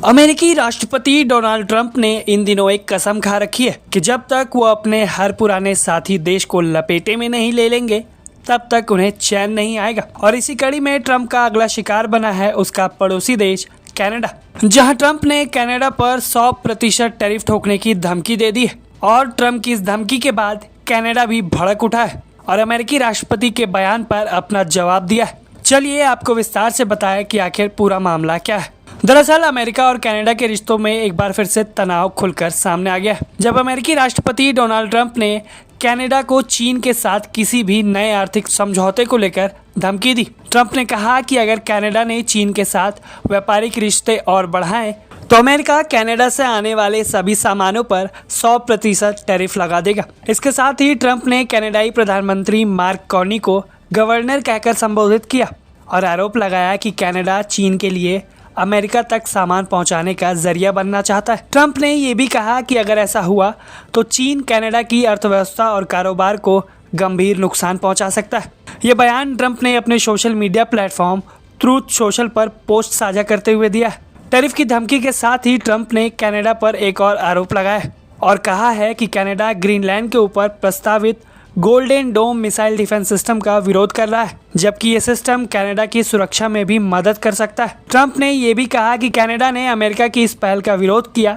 अमेरिकी राष्ट्रपति Donald Trump ने इन दिनों एक कसम खा रखी है कि जब तक वो अपने हर पुराने साथी देश को लपेटे में नहीं ले लेंगे तब तक उन्हें चैन नहीं आएगा। और इसी कड़ी में ट्रंप का अगला शिकार बना है उसका पड़ोसी देश कनाडा, जहां ट्रंप ने कनाडा पर 100% टैरिफ ठोकने की धमकी दे दी है। और ट्रंप की इस धमकी के बाद कनाडा भी भड़क उठा है और अमेरिकी राष्ट्रपति के बयान पर अपना जवाब दिया है। चलिए आपको विस्तार से बताएं कि आखिर पूरा मामला क्या है। दरअसल अमेरिका और कनाडा के रिश्तों में एक बार फिर से तनाव खुलकर सामने आ गया है, जब अमेरिकी राष्ट्रपति डोनाल्ड ट्रंप ने कनाडा को चीन के साथ किसी भी नए आर्थिक समझौते को लेकर धमकी दी। ट्रंप ने कहा कि अगर कनाडा ने चीन के साथ व्यापारिक रिश्ते और बढ़ाएं तो अमेरिका कनाडा से आने वाले सभी सामानों पर 100% टैरिफ लगा देगा। इसके साथ ही ट्रंप ने कनाडाई प्रधानमंत्री मार्क कार्नी को गवर्नर कहकर संबोधित किया और आरोप लगाया कि कनाडा चीन के लिए अमेरिका तक सामान पहुंचाने का जरिया बनना चाहता है। ट्रंप ने ये भी कहा कि अगर ऐसा हुआ तो चीन कनाडा की अर्थव्यवस्था और कारोबार को गंभीर नुकसान पहुंचा सकता है। ये बयान ट्रंप ने अपने social media platform truth social पर पोस्ट साझा करते हुए दिया है। टैरिफ की धमकी के साथ ही ट्रंप ने कनाडा पर एक और आरोप लगाया है और कहा है कि कनाडा ग्रीनलैंड के ऊपर प्रस्तावित golden dome missile defence system का विरोध कर रहा है, जबकि ये सिस्टम कनाडा की सुरक्षा में भी मदद कर सकता है। ट्रंप ने ये भी कहा कि कनाडा ने अमेरिका की इस पहल का विरोध किया,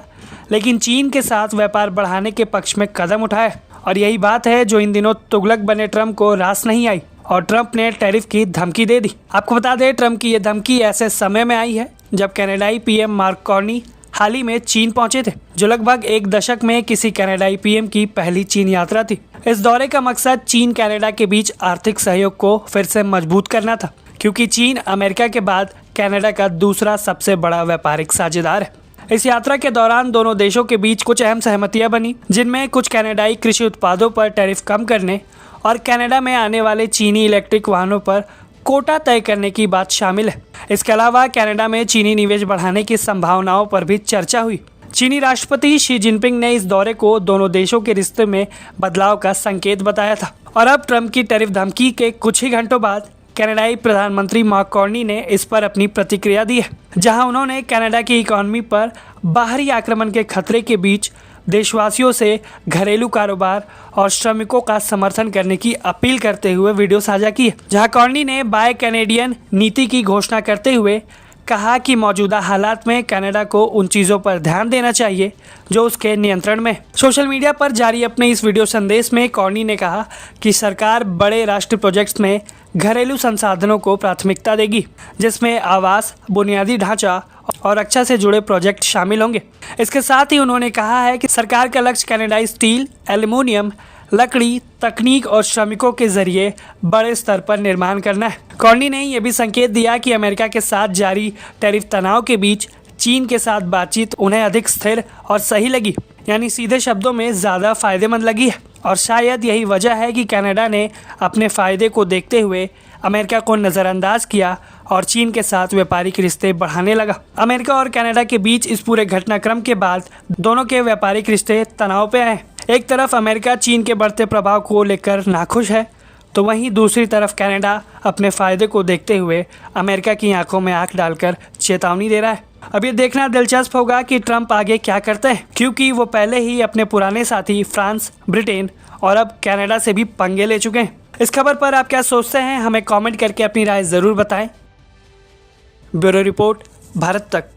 लेकिन चीन के साथ व्यापार बढ़ाने के पक्ष में कदम उठाए और यही बात है जो इन दिनों तुगलक बने ट्रंप को रास नहीं आई और ट्रंप ने टैरिफ की धमकी दे दी। आपको बता दें, ट्रंप की ये धमकी ऐसे समय में आई है जब कनाडाई पीएम मार्क कार्नी हाल ही में चीन पहुंचे थे, जो लगभग एक दशक में किसी कनाडाई पीएम की पहली चीन यात्रा थी। इस दौरे का मकसद चीन कनाडा के बीच आर्थिक सहयोग को फिर से मजबूत करना था, क्योंकि चीन अमेरिका के बाद कनाडा का दूसरा सबसे बड़ा व्यापारिक साझेदार है। इस यात्रा के दौरान दोनों देशों के बीच कुछ अहम सहमतियां बनी, जिनमें कुछ कनाडाई कृषि उत्पादों पर टैरिफ कम करने और कनाडा में आने वाले चीनी इलेक्ट्रिक वाहनों पर कोटा तय करने की बात शामिल है। इसके अलावा कनाडा में चीनी निवेश बढ़ाने की संभावनाओं पर भी चर्चा हुई। चीनी राष्ट्रपति शी जिनपिंग ने इस दौरे को दोनों देशों के रिश्ते में बदलाव का संकेत बताया था। और अब ट्रंप की टैरिफ धमकी के कुछ ही घंटों बाद कनाडाई प्रधानमंत्री मार्क कार्नी ने इस पर अपनी प्रतिक्रिया दी है, जहां उन्होंने कनाडा की इकोनॉमी पर बाहरी आक्रमण के खतरे के बीच देशवासियों से घरेलू कारोबार और श्रमिकों का समर्थन करने की अपील करते हुए वीडियो साझा की है, जहां कार्नी ने बाय कैनेडियन नीति की घोषणा करते हुए कहा कि मौजूदा हालात में कनाडा को उन चीज़ों पर ध्यान देना चाहिए जो उसके नियंत्रण में। सोशल मीडिया पर जारी अपने इस वीडियो संदेश में कार्नी ने कहा कि सरकार बड़े राष्ट्रीय प्रोजेक्ट्स में घरेलू संसाधनों को प्राथमिकता देगी, जिसमें आवास, बुनियादी ढांचा और रक्षा से जुड़े प्रोजेक्ट शामिल होंगे। इसके साथ ही उन्होंने कहा है कि सरकार का लक्ष्य कनाडाई स्टील, एल्युमिनियम, लकड़ी, तकनीक और श्रमिकों के जरिए बड़े स्तर पर निर्माण करना है। कार्नी ने यह भी संकेत दिया कि अमेरिका के साथ जारी टैरिफ तनाव के बीच चीन के साथ बातचीत उन्हें अधिक स्थिर और सही लगी, यानी सीधे शब्दों में ज़्यादा फायदेमंद लगी है। और शायद यही वजह है कि कनाडा ने अपने फायदे को देखते हुए अमेरिका को नज़रअंदाज किया और चीन के साथ व्यापारिक रिश्ते बढ़ाने लगा। अमेरिका और कनाडा के बीच इस पूरे घटनाक्रम के बाद दोनों के व्यापारिक रिश्ते तनाव पे आए। एक तरफ अमेरिका चीन के बढ़ते प्रभाव को लेकर नाखुश है, तो वहीं दूसरी तरफ कनाडा अपने फायदे को देखते हुए अमेरिका की आंखों में आंख डालकर चेतावनी दे रहा है। अब ये देखना दिलचस्प होगा कि ट्रंप आगे क्या करते हैं, क्योंकि वो पहले ही अपने पुराने साथी फ्रांस, ब्रिटेन और अब कनाडा से भी पंगे ले चुके हैं। इस खबर पर आप क्या सोचते हैं, हमें कमेंट करके अपनी राय ज़रूर बताएं। ब्यूरो रिपोर्ट, भारत तक।